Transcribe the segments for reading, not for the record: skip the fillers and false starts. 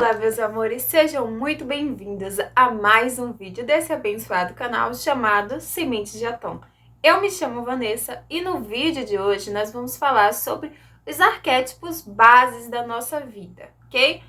Olá, meus amores, sejam muito bem-vindos a mais um vídeo desse abençoado canal chamado Sementes de Atom. Eu me chamo Vanessa e no vídeo de hoje nós vamos falar sobre os arquétipos bases da nossa vida, ok?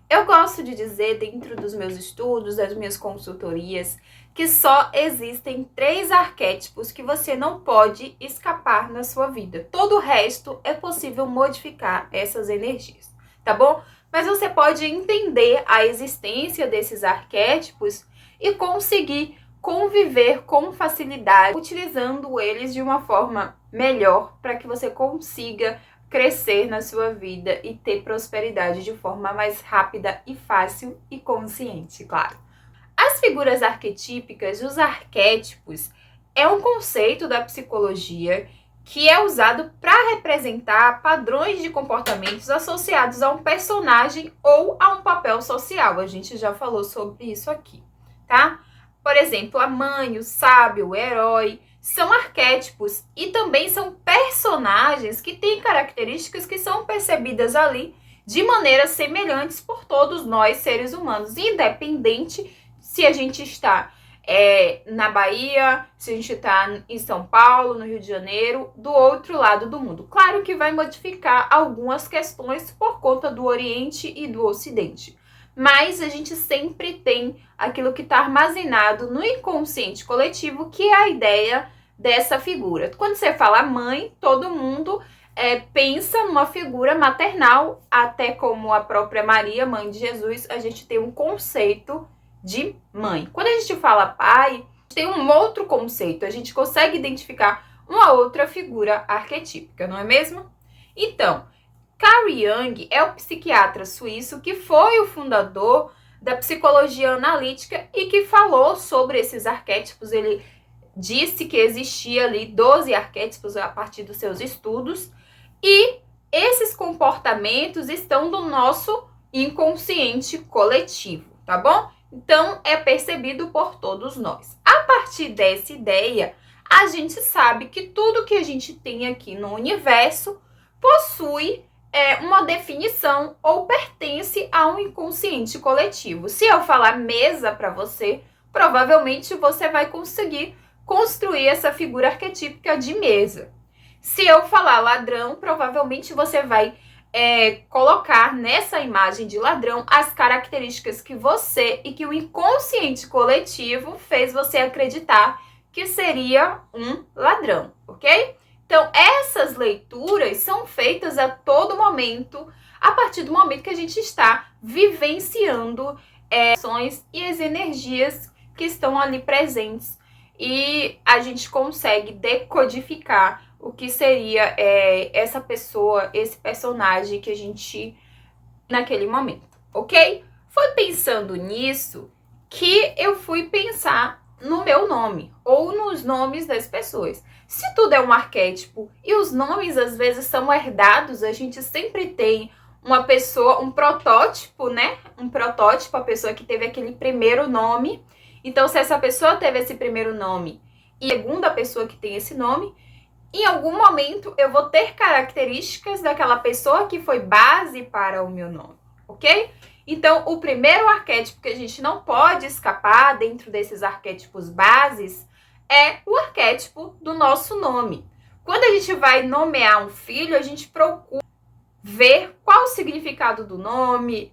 Eu gosto de dizer, dentro dos meus estudos, das minhas consultorias, que só existem 3 arquétipos que você não pode escapar na sua vida. Todo o resto é possível modificar essas energias, tá bom? Mas você pode entender a existência desses arquétipos e conseguir conviver com facilidade, utilizando eles de uma forma melhor para que você consiga crescer na sua vida e ter prosperidade de forma mais rápida e fácil e consciente, claro. As figuras arquetípicas, os arquétipos, é um conceito da psicologia que é usado para representar padrões de comportamentos associados a um personagem ou a um papel social. A gente já falou sobre isso aqui, tá? Por exemplo, a mãe, o sábio, o herói, são arquétipos e também são personagens que têm características que são percebidas ali de maneiras semelhantes por todos nós, seres humanos, independente se a gente está na Bahia, se a gente está em São Paulo, no Rio de Janeiro, do outro lado do mundo. Claro que vai modificar algumas questões por conta do Oriente e do Ocidente, mas a gente sempre tem aquilo que está armazenado no inconsciente coletivo, que é a ideia dessa figura. Quando você fala mãe, todo mundo pensa numa figura maternal, até como a própria Maria, mãe de Jesus, a gente tem um conceito de mãe. Quando a gente fala pai, tem um outro conceito, a gente consegue identificar uma outra figura arquetípica, não é mesmo? Então, Carl Jung é o psiquiatra suíço que foi o fundador da psicologia analítica e que falou sobre esses arquétipos. Ele disse que existia ali 12 arquétipos a partir dos seus estudos e esses comportamentos estão no nosso inconsciente coletivo, tá bom? Então, é percebido por todos nós. A partir dessa ideia, a gente sabe que tudo que a gente tem aqui no universo possui uma definição ou pertence a um inconsciente coletivo. Se eu falar mesa para você, provavelmente você vai conseguir construir essa figura arquetípica de mesa. Se eu falar ladrão, provavelmente você vai colocar nessa imagem de ladrão as características que você e que o inconsciente coletivo fez você acreditar que seria um ladrão, ok? Então, essas leituras são feitas a todo momento, a partir do momento que a gente está vivenciando ações e as energias que estão ali presentes e a gente consegue decodificar o que seria essa pessoa, esse personagem que a gente naquele momento, ok? Foi pensando nisso que eu fui pensar no meu nome ou nos nomes das pessoas. Se tudo é um arquétipo e os nomes às vezes são herdados, a gente sempre tem uma pessoa, um protótipo, né? Um protótipo, a pessoa que teve aquele primeiro nome. Então, se essa pessoa teve esse primeiro nome e a segunda pessoa que tem esse nome, em algum momento eu vou ter características daquela pessoa que foi base para o meu nome, ok? Então, o primeiro arquétipo que a gente não pode escapar dentro desses arquétipos bases é o arquétipo do nosso nome. Quando a gente vai nomear um filho, a gente procura ver qual o significado do nome,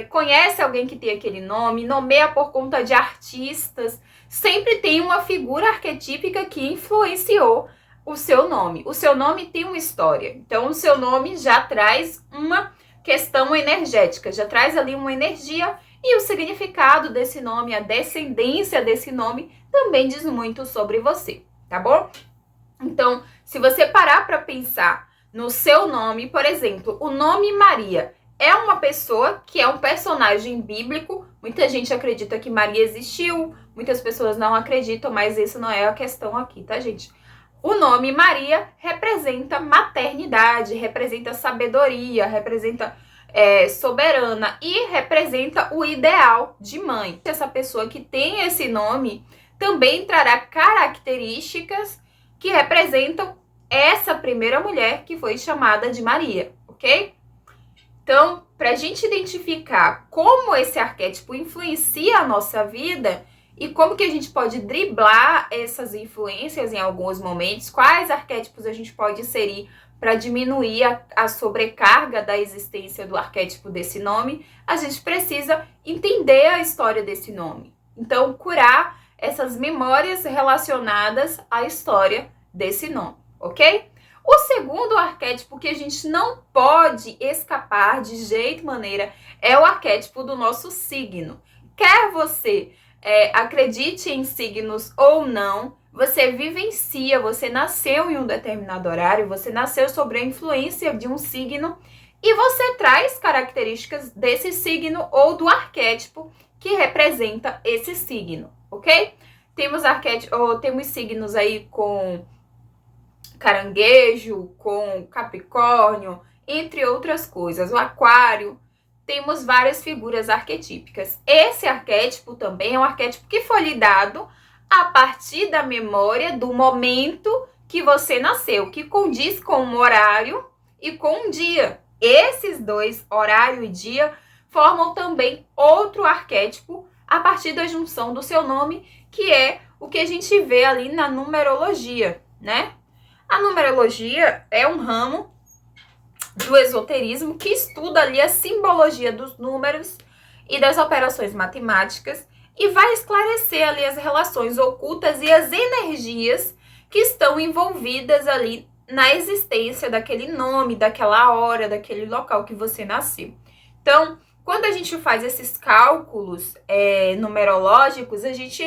conhece alguém que tem aquele nome, nomeia por conta de artistas, sempre tem uma figura arquetípica que influenciou o seu nome. O seu nome tem uma história, então o seu nome já traz uma questão energética, já traz ali uma energia e o significado desse nome, a descendência desse nome também diz muito sobre você, tá bom? Então, se você parar para pensar no seu nome, por exemplo, o nome Maria é uma pessoa que é um personagem bíblico. Muita gente acredita que Maria existiu, muitas pessoas não acreditam, mas isso não é a questão aqui, tá, gente? O nome Maria representa maternidade, representa sabedoria, representa soberana e representa o ideal de mãe. Essa pessoa que tem esse nome também trará características que representam essa primeira mulher que foi chamada de Maria, ok? Então, para a gente identificar como esse arquétipo influencia a nossa vida e como que a gente pode driblar essas influências em alguns momentos, quais arquétipos a gente pode inserir para diminuir a sobrecarga da existência do arquétipo desse nome, a gente precisa entender a história desse nome. Então, curar essas memórias relacionadas à história desse nome, ok? O segundo arquétipo que a gente não pode escapar de jeito maneira é o arquétipo do nosso signo. Quer você acredite em signos ou não, você vivencia, você nasceu em um determinado horário, você nasceu sob a influência de um signo e você traz características desse signo ou do arquétipo que representa esse signo, ok? Temos signos aí com Caranguejo, com Capricórnio, entre outras coisas. O Aquário, temos várias figuras arquetípicas. Esse arquétipo também é um arquétipo que foi lhe dado a partir da memória do momento que você nasceu, que condiz com um horário e com um dia. Esses dois, horário e dia, formam também outro arquétipo a partir da junção do seu nome, que é o que a gente vê ali na numerologia, né? A numerologia é um ramo do esoterismo que estuda ali a simbologia dos números e das operações matemáticas e vai esclarecer ali as relações ocultas e as energias que estão envolvidas ali na existência daquele nome, daquela hora, daquele local que você nasceu. Então, quando a gente faz esses cálculos numerológicos, a gente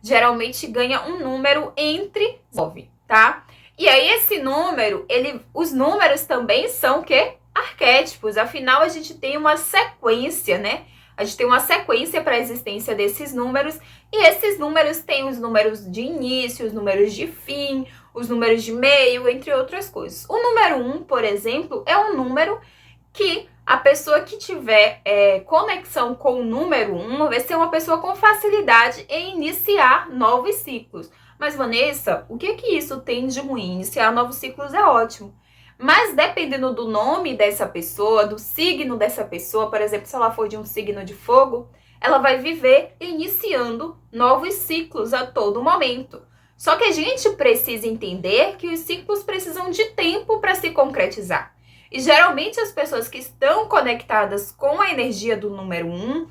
geralmente ganha um número entre 9, tá? E aí esse número, os números também são o quê? Arquétipos. Afinal, a gente tem uma sequência, né? A gente tem uma sequência para a existência desses números. E esses números têm os números de início, os números de fim, os números de meio, entre outras coisas. O número 1, por exemplo, é um número que a pessoa que tiver conexão com o número 1 vai ser uma pessoa com facilidade em iniciar novos ciclos. Mas, Vanessa, o que isso tem de ruim? Iniciar novos ciclos é ótimo. Mas dependendo do nome dessa pessoa, do signo dessa pessoa, por exemplo, se ela for de um signo de fogo, ela vai viver iniciando novos ciclos a todo momento. Só que a gente precisa entender que os ciclos precisam de tempo para se concretizar. E geralmente as pessoas que estão conectadas com a energia do número 1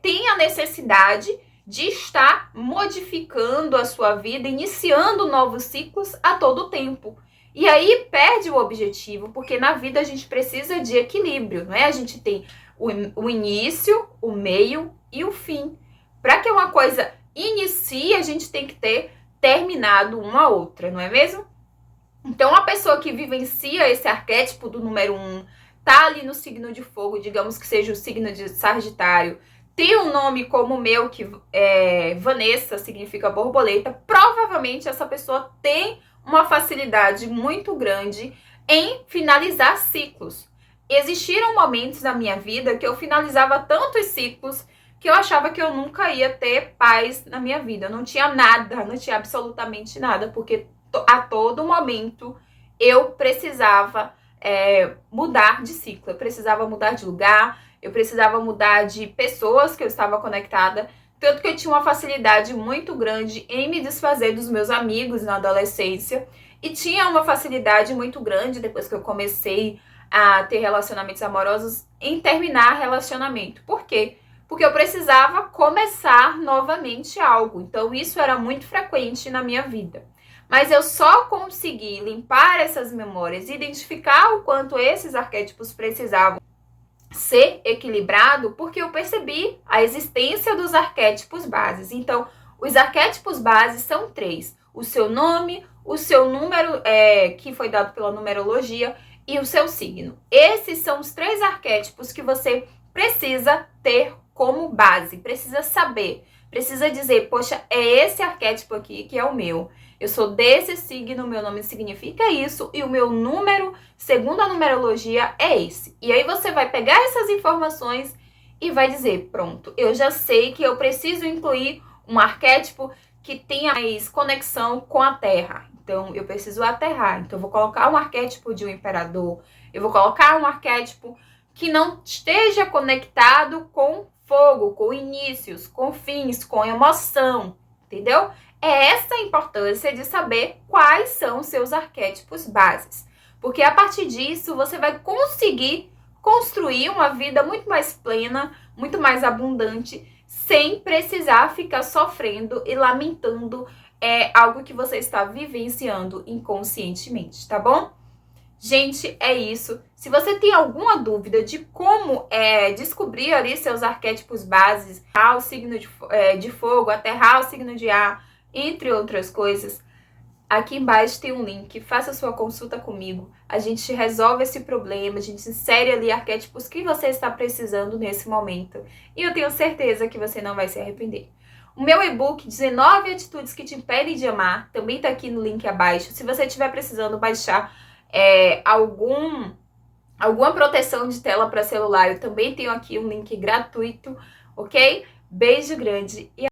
têm a necessidade de estar modificando a sua vida, iniciando novos ciclos a todo tempo. E aí perde o objetivo, porque na vida a gente precisa de equilíbrio, não é? A gente tem o início, o meio e o fim. Para que uma coisa inicie, a gente tem que ter terminado uma outra, não é mesmo? Então, a pessoa que vivencia esse arquétipo do número 1, tá ali no signo de fogo, digamos que seja o signo de Sagitário, tem um nome como o meu, que Vanessa significa borboleta, provavelmente essa pessoa tem uma facilidade muito grande em finalizar ciclos. Existiram momentos na minha vida que eu finalizava tantos ciclos que eu achava que eu nunca ia ter paz na minha vida. Eu não tinha nada, não tinha absolutamente nada, porque a todo momento eu precisava mudar de ciclo, eu precisava mudar de lugar, eu precisava mudar de pessoas que eu estava conectada, tanto que eu tinha uma facilidade muito grande em me desfazer dos meus amigos na adolescência e tinha uma facilidade muito grande depois que eu comecei a ter relacionamentos amorosos em terminar relacionamento. Por quê? Porque eu precisava começar novamente algo, então isso era muito frequente na minha vida. Mas eu só consegui limpar essas memórias e identificar o quanto esses arquétipos precisavam ser equilibrado porque eu percebi a existência dos arquétipos bases. Então, os arquétipos bases são 3. O seu nome, o seu número, que foi dado pela numerologia, e o seu signo. Esses são os 3 arquétipos que você precisa ter como base, precisa saber, precisa dizer, poxa, é esse arquétipo aqui que é o meu. Eu sou desse signo, meu nome significa isso, e o meu número, segundo a numerologia, é esse. E aí você vai pegar essas informações e vai dizer, pronto, eu já sei que eu preciso incluir um arquétipo que tenha mais conexão com a Terra. Então, eu preciso aterrar. Então, eu vou colocar um arquétipo de um imperador, eu vou colocar um arquétipo que não esteja conectado com fogo, com inícios, com fins, com emoção, entendeu? É essa a importância de saber quais são os seus arquétipos bases, porque a partir disso você vai conseguir construir uma vida muito mais plena, muito mais abundante, sem precisar ficar sofrendo e lamentando algo que você está vivenciando inconscientemente, tá bom? Gente, é isso. Se você tem alguma dúvida de como descobrir ali seus arquétipos bases, o signo de fogo, aterrar o signo de ar, entre outras coisas, aqui embaixo tem um link, faça sua consulta comigo. A gente resolve esse problema, a gente insere ali arquétipos que você está precisando nesse momento. E eu tenho certeza que você não vai se arrepender. O meu e-book, 19 atitudes que te impedem de amar, também está aqui no link abaixo. Se você estiver precisando baixar alguma proteção de tela para celular, eu também tenho aqui um link gratuito, ok? Beijo grande e